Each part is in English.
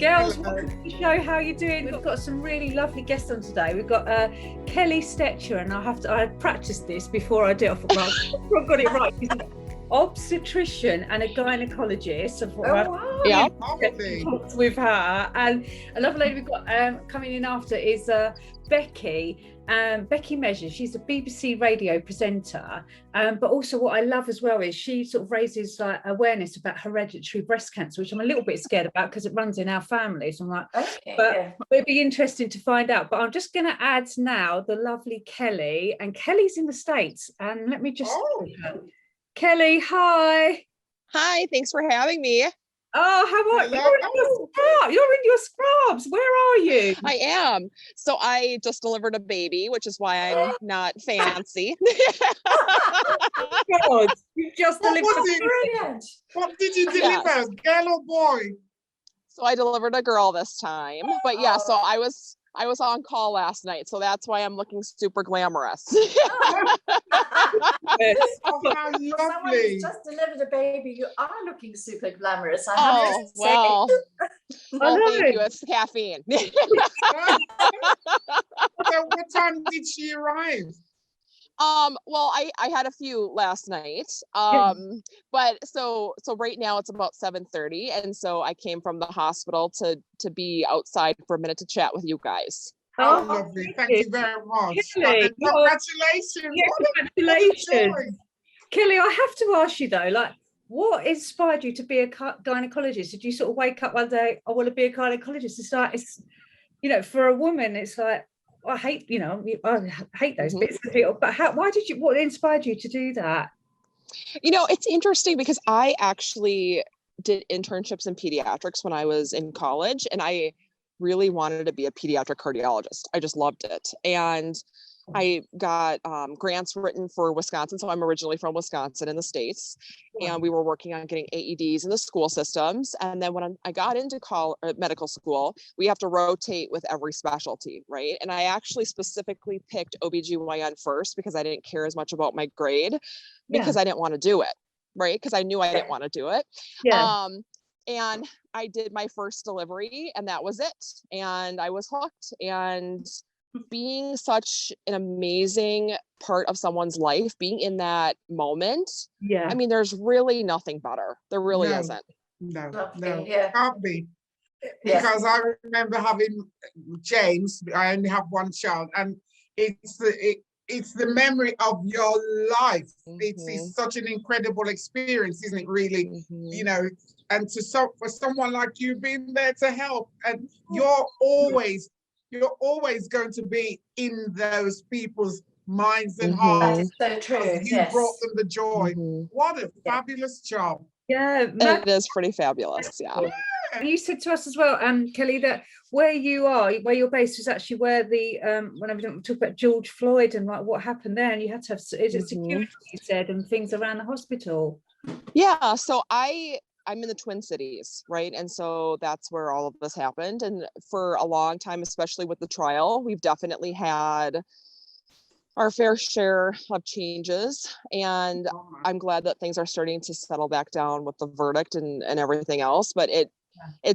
Girls, welcome to the show. How are you doing? We've got some really lovely guests on today. We've got Kellie Stecher, and I practiced this before I did it. I got it right. She's an obstetrician and a gynecologist. Yeah, talked with her, and another lady we've got coming in after is Becky. Becky Measures. She's a BBC radio presenter, but also what I love as well is she sort of raises awareness about hereditary breast cancer, which I'm a little bit scared about because it runs in our families. I'm like, it'd be interesting to find out. But I'm just going to add now the lovely Kellie, and Kellie's in the States. And let me just, Kellie, hi. Hi, thanks for having me. Oh, how are you? You're in your scrubs. Where are you? I am. So I just delivered a baby, which is why I'm not fancy. God, you just delivered brilliant. What did you deliver? Girl or boy? So I delivered a girl this time. But yeah, so I was on call last night, so that's why I'm looking super glamorous. Oh, how lovely. Just delivered a baby. You are looking super glamorous. Well, thank you. It's caffeine. So what time did she arrive? Well, I had a few last night. But so right now it's about 7:30, and so I came from the hospital to be outside for a minute to chat with you guys. Oh, lovely. Thank you very much. Kellie, congratulations. Congratulations. Kellie, I have to ask you though, like, what inspired you to be a gynecologist? Did you sort of wake up one day, I want to be a gynecologist? It's like, for a woman, it's like, I hate those bits of it. But what inspired you to do that? It's interesting because I actually did internships in pediatrics when I was in college, and I really wanted to be a pediatric cardiologist. I just loved it. And I got grants written for Wisconsin. So I'm originally from Wisconsin in the States. And we were working on getting AEDs in the school systems. And then when I got into medical school, we have to rotate with every specialty, right? And I actually specifically picked OBGYN first because I didn't care as much about my grade because I didn't want to do it, right? Because I knew I didn't want to do it. And I did my first delivery, and that was it. And I was hooked. And being such an amazing part of someone's life, being in that moment, I mean, there's really nothing better. There really isn't. No, can't be. Because I remember having James. I only have one child, and it's the memory of your life. It's such an incredible experience, isn't it? Really, and for someone like you being there to help, and you're always going to be in those people's minds and hearts. That is so true. You brought them the joy. What a fabulous job. It is pretty fabulous. You said to us as well, Kellie, that where you're based is actually where the whenever we talk about George Floyd and like what happened there, and you had to have security, you said, and things around the hospital. So I'm in the Twin Cities, right? And so that's where all of this happened. And for a long time, especially with the trial, we've definitely had our fair share of changes. And I'm glad that things are starting to settle back down with the verdict and everything else. But it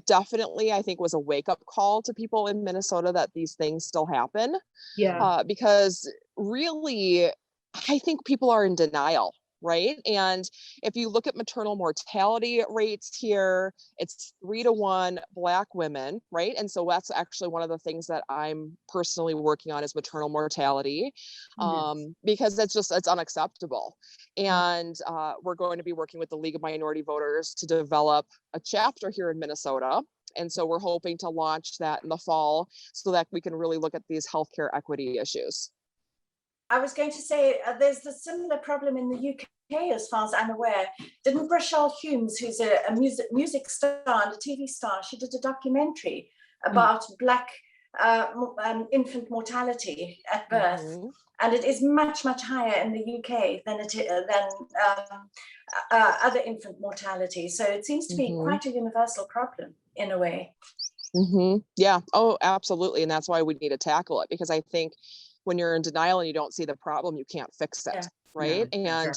definitely, I think, was a wake-up call to people in Minnesota that these things still happen. Because really, I think people are in denial. Right. And if you look at maternal mortality rates here, it's 3-to-1 Black women. Right. And so that's actually one of the things that I'm personally working on is maternal mortality, because it's unacceptable. And we're going to be working with the League of Minority Voters to develop a chapter here in Minnesota. And so we're hoping to launch that in the fall so that we can really look at these healthcare equity issues. I was going to say there's a similar problem in the UK, as far as I'm aware. Didn't Rochelle Humes, who's a music star and a TV star, she did a documentary about Black infant mortality at birth, and it is much, much higher in the UK than other infant mortality. So it seems to be quite a universal problem in a way. Yeah. Oh, absolutely. And that's why we need to tackle it, because I think when you're in denial and you don't see the problem, you can't fix it. Right. And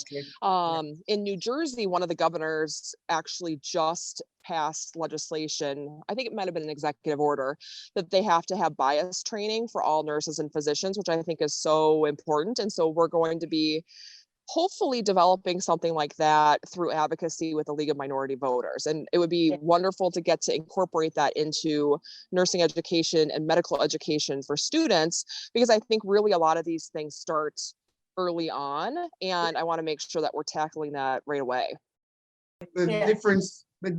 in New Jersey, one of the governors actually just passed legislation, I think it might have been an executive order, that they have to have bias training for all nurses and physicians, which I think is so important. And so we're going to be hopefully developing something like that through advocacy with the League of Minority Voters. And it would be wonderful to get to incorporate that into nursing education and medical education for students, because I think really a lot of these things start early on, and I want to make sure that we're tackling that right away. The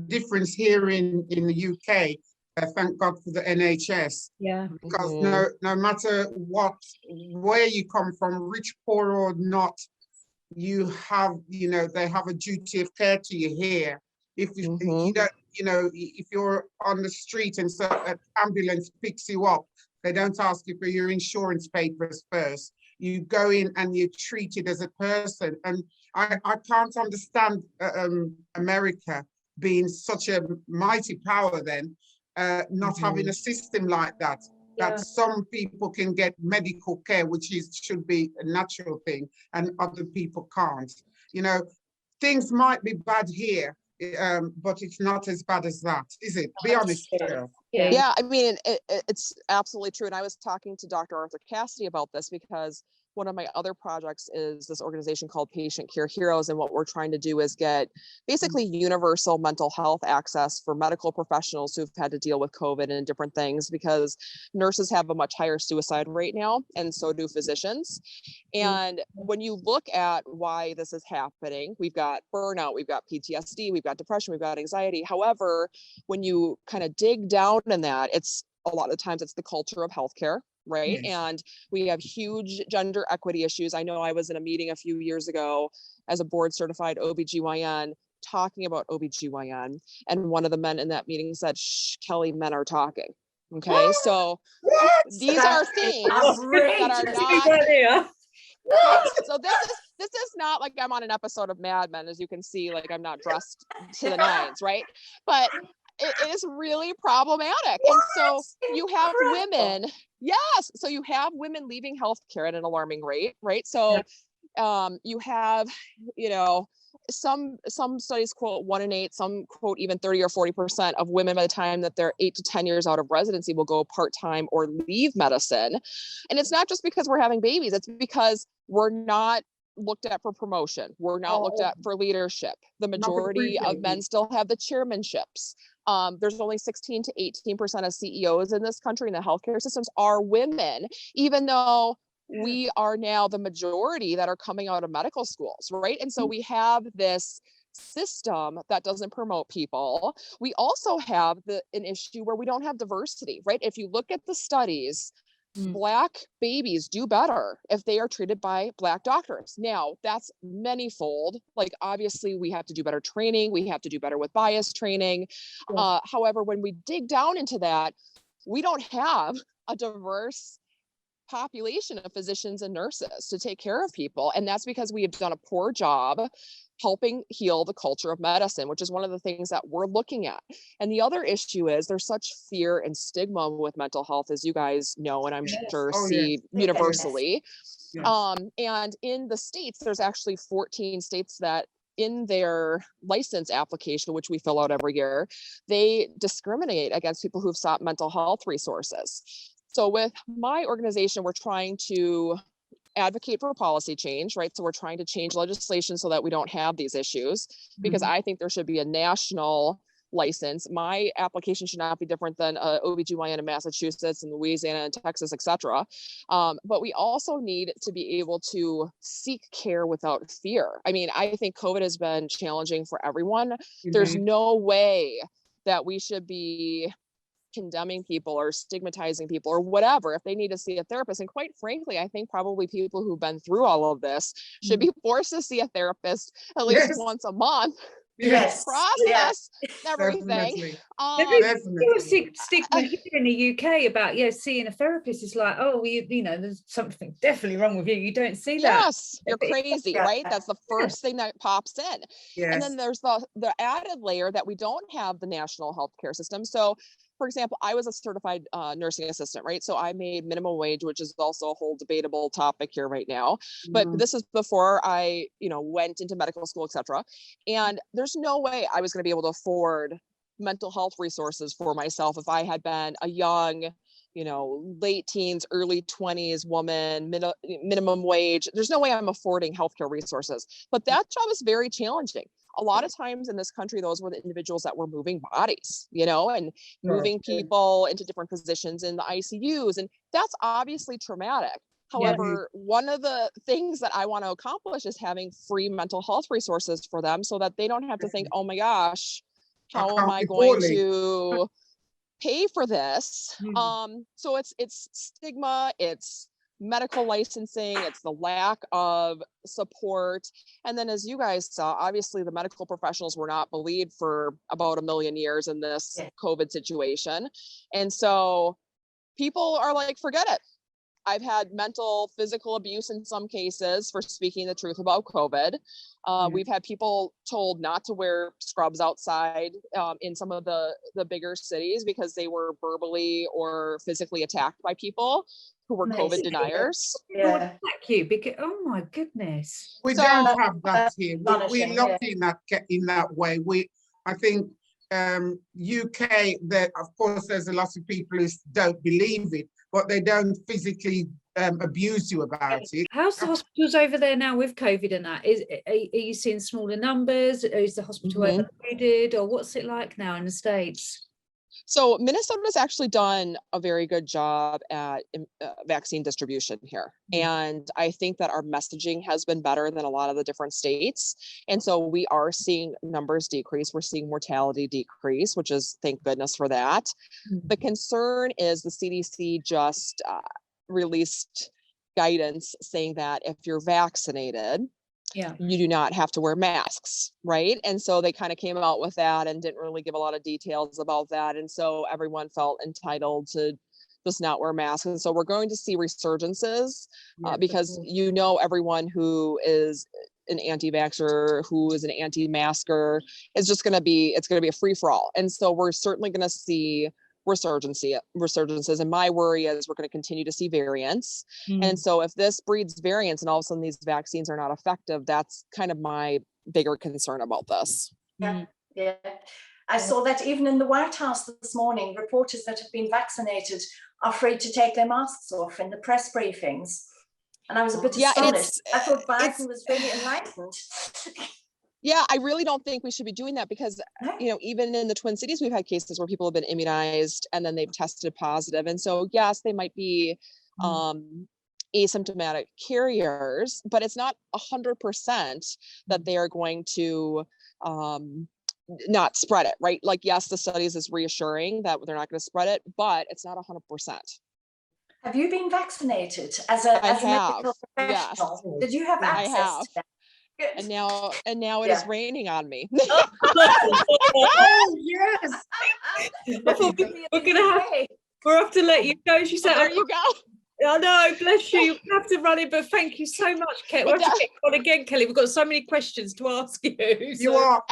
difference here in the UK, thank God for the NHS. Yeah. Because no matter where you come from, rich, poor or not, you have, they have a duty of care to you here. If you don't, if you're on the street and so an ambulance picks you up, they don't ask you for your insurance papers first. You go in and you're treated as a person. And I can't understand America being such a mighty power then, not having a system like that. That some people can get medical care, which should be a natural thing, and other people can't. Things might be bad here, but it's not as bad as that, is it? Be honest, Cheryl. Yeah, I mean, it's absolutely true. And I was talking to Dr. Arthur Cassidy about this, because one of my other projects is this organization called Patient Care Heroes. And what we're trying to do is get basically universal mental health access for medical professionals who've had to deal with COVID and different things, because nurses have a much higher suicide rate now, and so do physicians. And when you look at why this is happening, we've got burnout, we've got PTSD, we've got depression, we've got anxiety. However, when you kind of dig down in that, it's a lot of times it's the culture of healthcare. Right. Yes. And we have huge gender equity issues. I know I was in a meeting a few years ago as a board certified OBGYN talking about OBGYN. And one of the men in that meeting said, "Shh, Kelly, men are talking." Okay. So these are things that are not. So this is not like I'm on an episode of Mad Men, as you can see, like I'm not dressed to the nines. Right. But it is really problematic. And so you have women, so you have women leaving healthcare at an alarming rate, right? So you have, some studies quote 1 in 8, some quote even 30 or 40% of women by the time that they're 8 to 10 years out of residency will go part-time or leave medicine. And it's not just because we're having babies, it's because we're not looked at for promotion. We're not looked at for leadership. The majority of men still have the chairmanships. There's only 16 to 18% of CEOs in this country, and the healthcare systems are women, even though we are now the majority that are coming out of medical schools, right? And so we have this system that doesn't promote people. We also have an issue where we don't have diversity, right? If you look at the studies, Black babies do better if they are treated by Black doctors. Now, that's manyfold. Like, obviously, we have to do better training. We have to do better with bias training. However, when we dig down into that, we don't have a diverse population of physicians and nurses to take care of people. And that's because we have done a poor job helping heal the culture of medicine, which is one of the things that we're looking at. And the other issue is there's such fear and stigma with mental health, as you guys know, and I'm sure see universally. And in the states, there's actually 14 states that in their license application, which we fill out every year, they discriminate against people who've sought mental health resources. So with my organization, we're trying to advocate for policy change, right? So we're trying to change legislation so that we don't have these issues, because I think there should be a national license. My application should not be different than OBGYN in Massachusetts and Louisiana and Texas, etc. But we also need to be able to seek care without fear. I mean, I think COVID has been challenging for everyone. There's no way that we should be condemning people or stigmatizing people or whatever if they need to see a therapist. And quite frankly, I think probably people who've been through all of this should be forced to see a therapist at least once a month. Process everything. There is still stigma here in the UK about seeing a therapist. It's like, oh, there's something definitely wrong with you. You don't see that. Yes, you're crazy, right? That's the first thing that pops in. And then there's the added layer that we don't have the national healthcare system. So, for example, I was a certified nursing assistant, right? So I made minimum wage, which is also a whole debatable topic here right now. But this is before I, went into medical school, et cetera. And there's no way I was going to be able to afford mental health resources for myself if I had been a young, late teens, early 20s woman, minimum wage. There's no way I'm affording healthcare resources. But that job is very challenging. A lot of times in this country, those were the individuals that were moving bodies, and moving people into different positions in the ICUs. And that's obviously traumatic. However, one of the things that I want to accomplish is having free mental health resources for them so that they don't have to think, oh my gosh, how am I going to pay for this? So it's stigma, it's medical licensing, it's the lack of support. And then, as you guys saw, obviously the medical professionals were not believed for about 1 million years in this COVID situation. And so people are like, forget it. I've had mental, physical abuse in some cases for speaking the truth about COVID. We've had people told not to wear scrubs outside in some of the bigger cities because they were verbally or physically attacked by people who were COVID deniers. Attack you because, oh my goodness. We don't have that here. We're lucky in that way. I think UK, that of course there's a lot of people who don't believe it, but they don't physically abuse you about it. How's the hospitals over there now with COVID and that? Are you seeing smaller numbers? Is the hospital overloaded, or what's it like now in the States? So Minnesota's actually done a very good job at vaccine distribution here. And I think that our messaging has been better than a lot of the different states. And so we are seeing numbers decrease. We're seeing mortality decrease, which is, thank goodness for that. The concern is the CDC just released guidance saying that if you're vaccinated, you do not have to wear masks, right? And so they kind of came out with that and didn't really give a lot of details about that. And so everyone felt entitled to just not wear masks. And so we're going to see resurgences because everyone who is an anti-vaxxer, who is an anti-masker, is just going to be, it's going to be a free-for-all. And so we're certainly going to see resurgences. And my worry is we're going to continue to see variants. And so if this breeds variants and all of a sudden these vaccines are not effective, that's kind of my bigger concern about this. I saw that even in the White House this morning, reporters that have been vaccinated are afraid to take their masks off in the press briefings. And I was a bit astonished. I thought Biden was really enlightened. Yeah, I really don't think we should be doing that because, even in the Twin Cities, we've had cases where people have been immunized and then they've tested positive. And so, yes, they might be asymptomatic carriers, but it's not 100% that they are going to not spread it, right? Like, yes, the studies is reassuring that they're not going to spread it, but it's not 100%. Have you been vaccinated as a medical professional? Yes. Did you have access to that? Good. And now it is raining on me. Oh yes. We're off to let you go. She said, there you go. Oh no, bless you. You have to run it, but thank you so much, Kelly. We'll have to get on again, Kelly. We've got so many questions to ask you. So. You are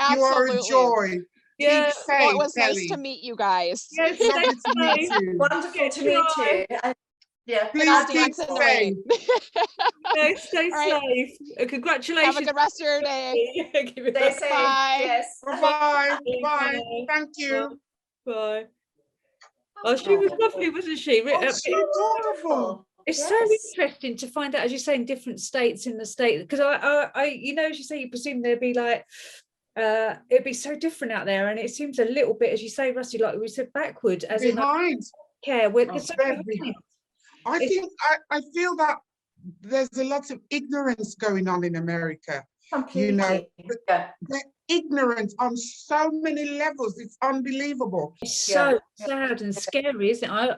a joy. Yeah. Keep safe, well, it was Kelly. Nice to meet you guys. Yes, lovely to meet you. Wonderful to meet you. Please keep safe. Stay safe. Congratulations. Have a good rest of your day. Stay safe. Bye. Yes. Bye. Bye. Thank you. Bye. Oh, she was lovely, wasn't she? Adorable. It's so interesting to find out, as you say, in different states in the state, because I as you say, you presume there'd be like it'd be so different out there, and it seems a little bit, as you say, Rusty, like we said, backward, as behind. In care. I feel that there's a lot of ignorance going on in America. Completely. They're ignorant on so many levels. It's unbelievable. It's so sad and scary, isn't it? I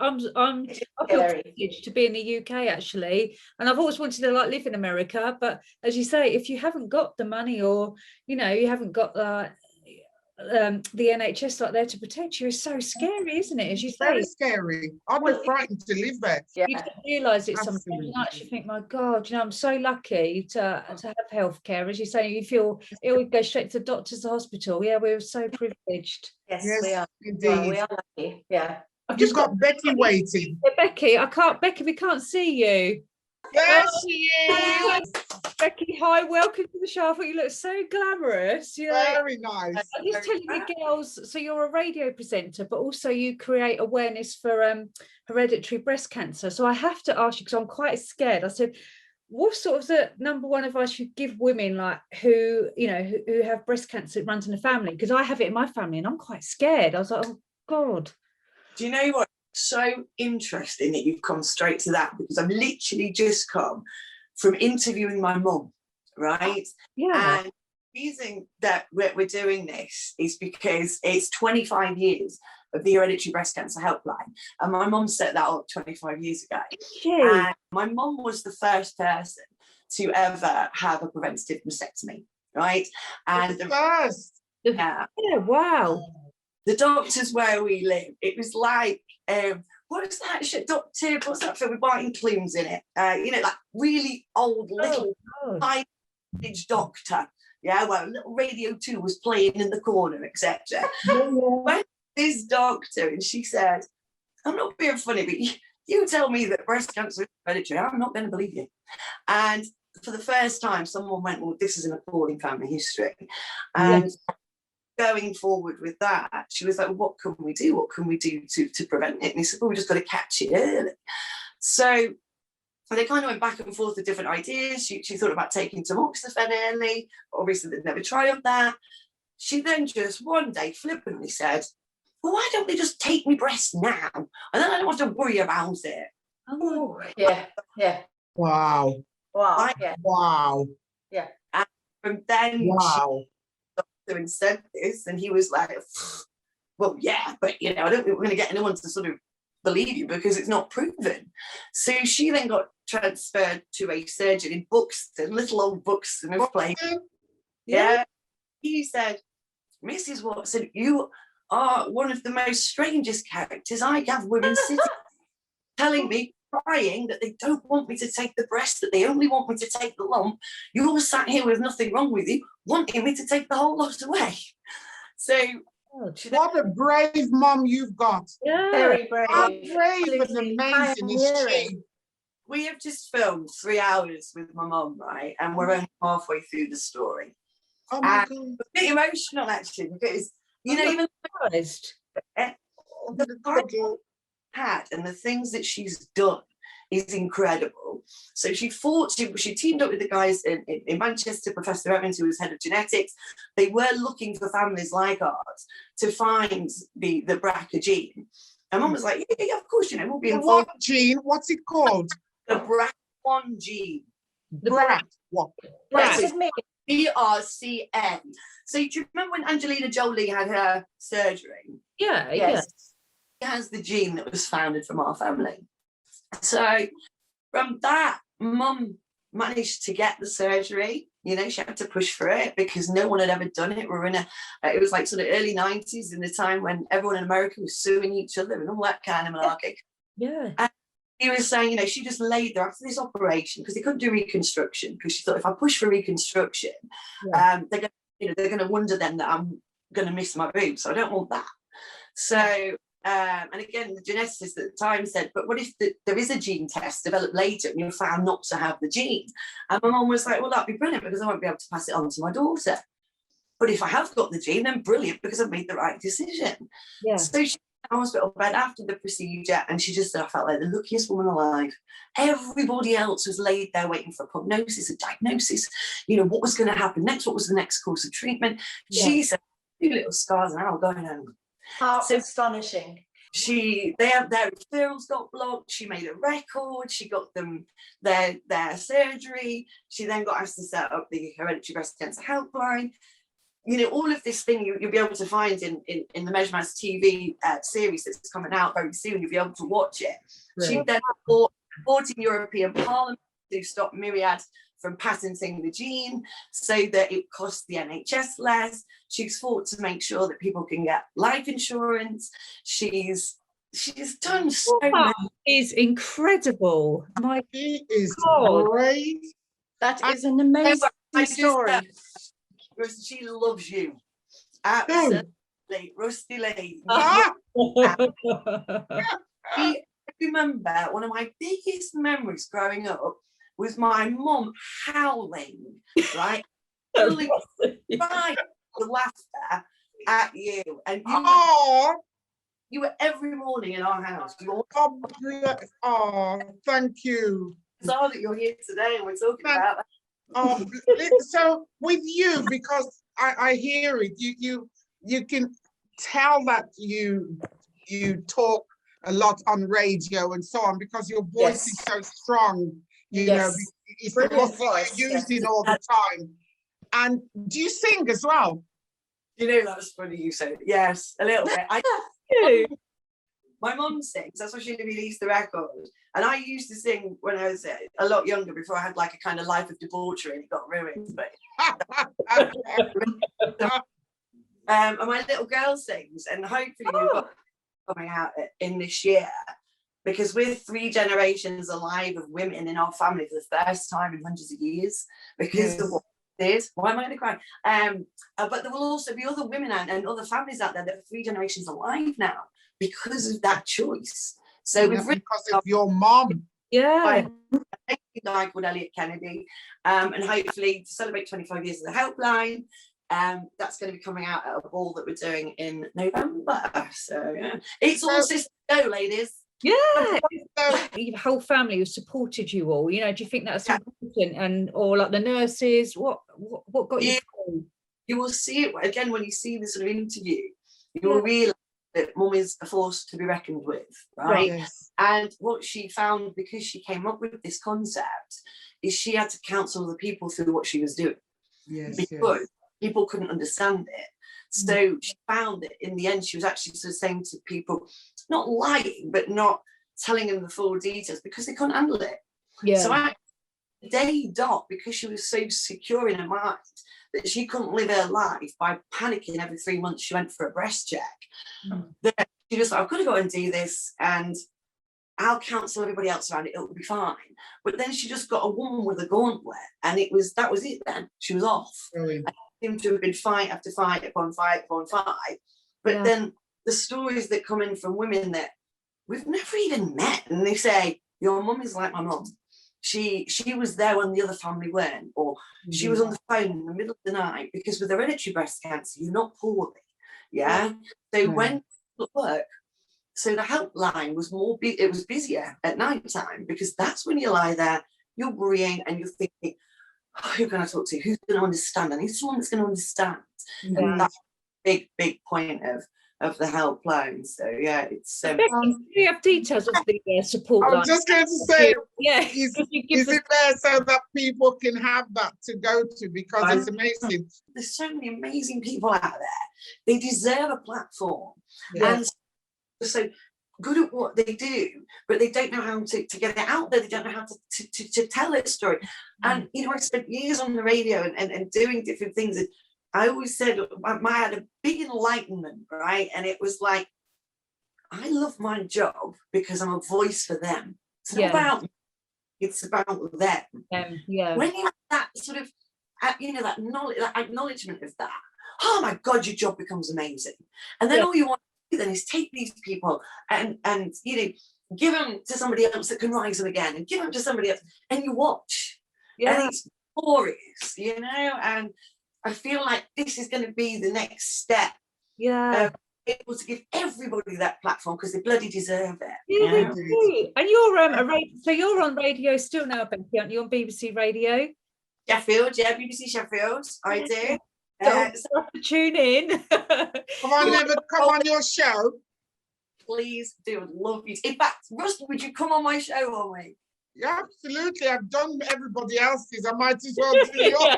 feel privileged to be in the UK actually, and I've always wanted to live in America. But as you say, if you haven't got the money, or you haven't got the NHS there to protect you, is so scary, isn't it? As you say, very scary. I'd be frightened to live there. You don't realise it sometimes. You think, my God, I'm so lucky to have healthcare. As you say, you feel it would go straight to the doctors, the hospital. Yeah, we're so privileged. Yes, we are. Indeed. Well, we are lucky. Yeah. I've just got Becky waiting. Becky, we can't see you. There she is. Becky, hi, welcome to the show. I thought you looked so glamorous. You know, Very nice. I'm just telling you girls, so you're a radio presenter, but also you create awareness for hereditary breast cancer. So I have to ask you, because I'm quite scared. I said, what sort of the number one advice you give women like who have breast cancer that runs in the family? Because I have it in my family and I'm quite scared. I was like, oh God. Do you know what? So interesting that you've come straight to that, because I've literally just come from interviewing my mum, right? Yeah. And the reason that we're doing this is because it's 25 years of the hereditary breast cancer helpline, and my mum set that up 25 years ago. And my mum was the first person to ever have a preventative mastectomy, right? And the first. Yeah, wow. The doctors where we live, it was like what was that shit, Doctor? What's that film with Martin Clunes in it? Like really old little high-pitched doctor. Yeah, well, little Radio 2 was playing in the corner, etc. Went this doctor, and she said, "I'm not being funny, but you tell me that breast cancer is hereditary, I'm not going to believe you." And for the first time, someone went, "Well, this is an appalling family history," and going forward with that, she was like, well, what can we do? What can we do to prevent it? And he said, well, we just got to catch it early. So they kind of went back and forth with different ideas. She thought about taking tamoxifen early. Obviously, they'd never tried that. She then just one day flippantly said, well, why don't they just take me breast now? And then I don't have to worry about it. Oh, yeah. Wow. Wow. Yeah. And from then, wow. And said this, and he was like, well, yeah, but I don't think we're going to get anyone to sort of believe you because it's not proven. So she then got transferred to a surgeon in Buxton, little old Buxton of place. Yeah. He said, Mrs. Watson, you are one of the most strangest characters I have women sitting telling me, crying that they don't want me to take the breast, that they only want me to take the lump. You're all sat here with nothing wrong with you, wanting me to take the whole lot away. So what a brave mum you've got. Yeah, very brave. How brave and amazing is she? We have just filmed 3 hours with my mum, right? And we're only halfway through the story. Oh my God. A bit emotional actually, because even the had and the things that she's done is incredible. So she teamed up with the guys in Manchester, Professor Evans, who was head of genetics. They were looking for families like ours to find the BRCA gene. And Mum was like, yeah, of course, we'll be involved. What gene? What's it called? The BRCA1 gene. The BRCA. What? BRCN. So do you remember when Angelina Jolie had her surgery? Yeah, yes. She has the gene that was founded from our family. So from that, Mum managed to get the surgery. She had to push for it because no one had ever done it. We're in it was like sort of early 90s, in the time when everyone in America was suing each other and all that kind of malarkey. Yeah. And he was saying, she just laid there after this operation because they couldn't do reconstruction, because she thought, if I push for reconstruction, they're going to wonder then that I'm going to miss my boobs. So I don't want that. So and again, the geneticist at the time said, but what if there is a gene test developed later and you're found not to have the gene? And my mum was like, well, that'd be brilliant because I won't be able to pass it on to my daughter. But if I have got the gene, then brilliant because I've made the right decision. Yeah. So she was in the hospital bed after the procedure, and she just said, I felt like the luckiest woman alive. Everybody else was laid there waiting for a prognosis, a diagnosis, what was going to happen next, what was the next course of treatment. Yeah. She said, 2 little scars and I'm going home. How astonishing. Their referrals got blocked. She made a record. She got them their surgery. She then got asked to set up the hereditary breast cancer helpline. All of this thing you'll be able to find in the Measures TV series that's coming out very soon. You'll be able to watch it. Right. She then fought in European Parliament to stop Myriad from patenting the gene so that it costs the NHS less. She's fought to make sure that people can get life insurance. She's done so much. Is incredible. She is great. That is an amazing story. She loves you. Absolutely. Rusty Lee. I remember one of my biggest memories growing up was my mum howling, right? Pulling right the laughter at you. And you were every morning in our house. Thank you. It's all that you're here today and we're talking about that. So with you, because I hear it, you can tell that you talk a lot on radio and so on, because your voice is so strong, you know, it's the voice you're using all the time. And do you sing as well? You know, that was funny you said. Yes, a little bit. My mum sings, that's why she released the record. And I used to sing when I was a lot younger, before I had like a kind of life of debauchery and it got ruined. But and my little girl sings, and hopefully we've got coming out in this year, because we're 3 generations alive of women in our family for the first time in hundreds of years, because of what it is. Why am I going to cry? But there will also be other women and other families out there that are 3 generations alive now because of that choice. So we've because of your mom. A guy called Elliot Kennedy, and hopefully to celebrate 25 years of the helpline, that's going to be coming out at a ball that we're doing in November. So yeah, it's all systems go, ladies. Yeah, your whole family has supported you all. You know, do you think that's important? And or like the nurses, what got you through? You will see it again when you see this sort of interview. You will realise that mum is a force to be reckoned with, right? Yes. And what she found, because she came up with this concept, is she had to counsel the people through what she was doing. Yes, because people couldn't understand it. So she found that in the end, she was actually sort of saying to people, not lying, but not telling them the full details because they couldn't handle it. Yeah. So day dot, because she was so secure in her mind that she couldn't live her life by panicking every 3 months she went for a breast check. That she was like, I've got to go and do this, and I'll counsel everybody else around it, it'll be fine. But then she just got a woman with a gauntlet, and that was it then. She was off. Really? Seemed to have been fight after fight upon fight upon fight. But then the stories that come in from women that we've never even met, and they say, your mum is like my mum. She was there when the other family weren't, or she was on the phone in the middle of the night, because with hereditary breast cancer, you're not poorly. So when at work, so the helpline was it was busier at night time, because that's when you lie there, you're worrying and you're thinking, who can I talk to? Who's going to understand? I need someone that's going to understand. And that's a big point of the helpline. So yeah, it's do you have details of the support line? I was just going to say, is it there so that people can have that to go to, because it's amazing. There's so many amazing people out there. They deserve a platform. And so good at what they do, but they don't know how to get it out there. They don't know how to tell their story. And you know, I spent years on the radio and doing different things. And I always said I had a big enlightenment, right? And it was like, I love my job because I'm a voice for them. It's not about me, it's about them. When you have that sort of, that knowledge, that acknowledgement of that, oh my God, your job becomes amazing. And then all you want to do then is take these people and give them to somebody else that can rise them again, and give them to somebody else, and you watch. And it's glorious, and I feel like this is going to be the next step. Able to give everybody that platform, because they bloody deserve it. They do. And you're you're on radio still now, Becky, aren't you, on BBC Radio? Sheffield, BBC Sheffield. I do. So tune in. Come on your show. Please do. I'd love you. In fact, Rusty, would you come on my show one week? Yeah, absolutely. I've done everybody else's. I might as well do yours.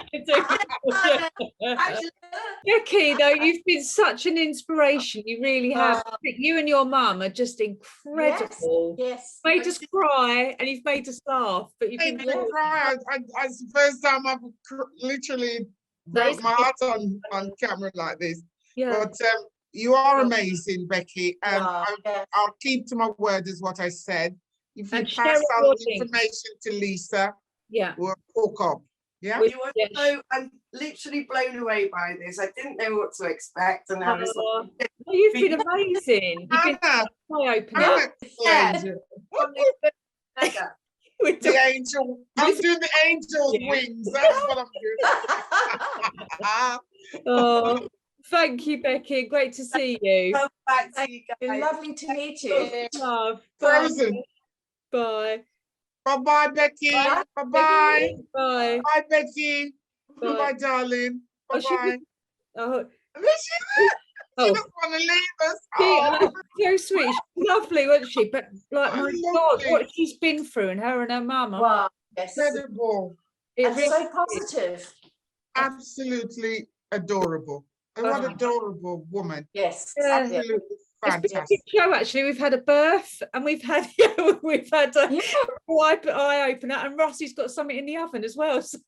Becky, though, you've been such an inspiration. You really have. You and your mum are just incredible. Yes. Made us cry, and you've made us laugh. But you've been cry. It's the first time I've literally broke my heart on camera like this. But you are amazing, Becky, and I'll keep to my word, is what I said. If you pass on information to Lisa, we'll hook up. I'm literally blown away by this. I didn't know what to expect, and I was like, you've been amazing. You've been eye-opening. The angel. I'm doing the angel's wings. That's what I'm doing. Oh, thank you, Becky. Great to see you. Come back to you guys. Lovely to meet you. Love. Frozen. Bye. Bye-bye, Becky. Bye. Bye-bye. Bye. Bye, Becky. Bye. Bye, darling. Oh, she Bye-bye. Oh, She oh. doesn't want to leave us. So sweet. She's lovely, wasn't she? But like, my God, Lovely. what she's been through, and her mum. Wow, yes. Incredible. It And really so is. positive. Absolutely adorable. And what Oh. adorable woman. Yes. Yeah. Absolutely It's been a fantastic. good show, actually. We've had a birth, and we've had a eye opener, and Rossi's got something in the oven as well. So,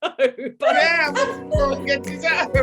Yeah, we'll get this out.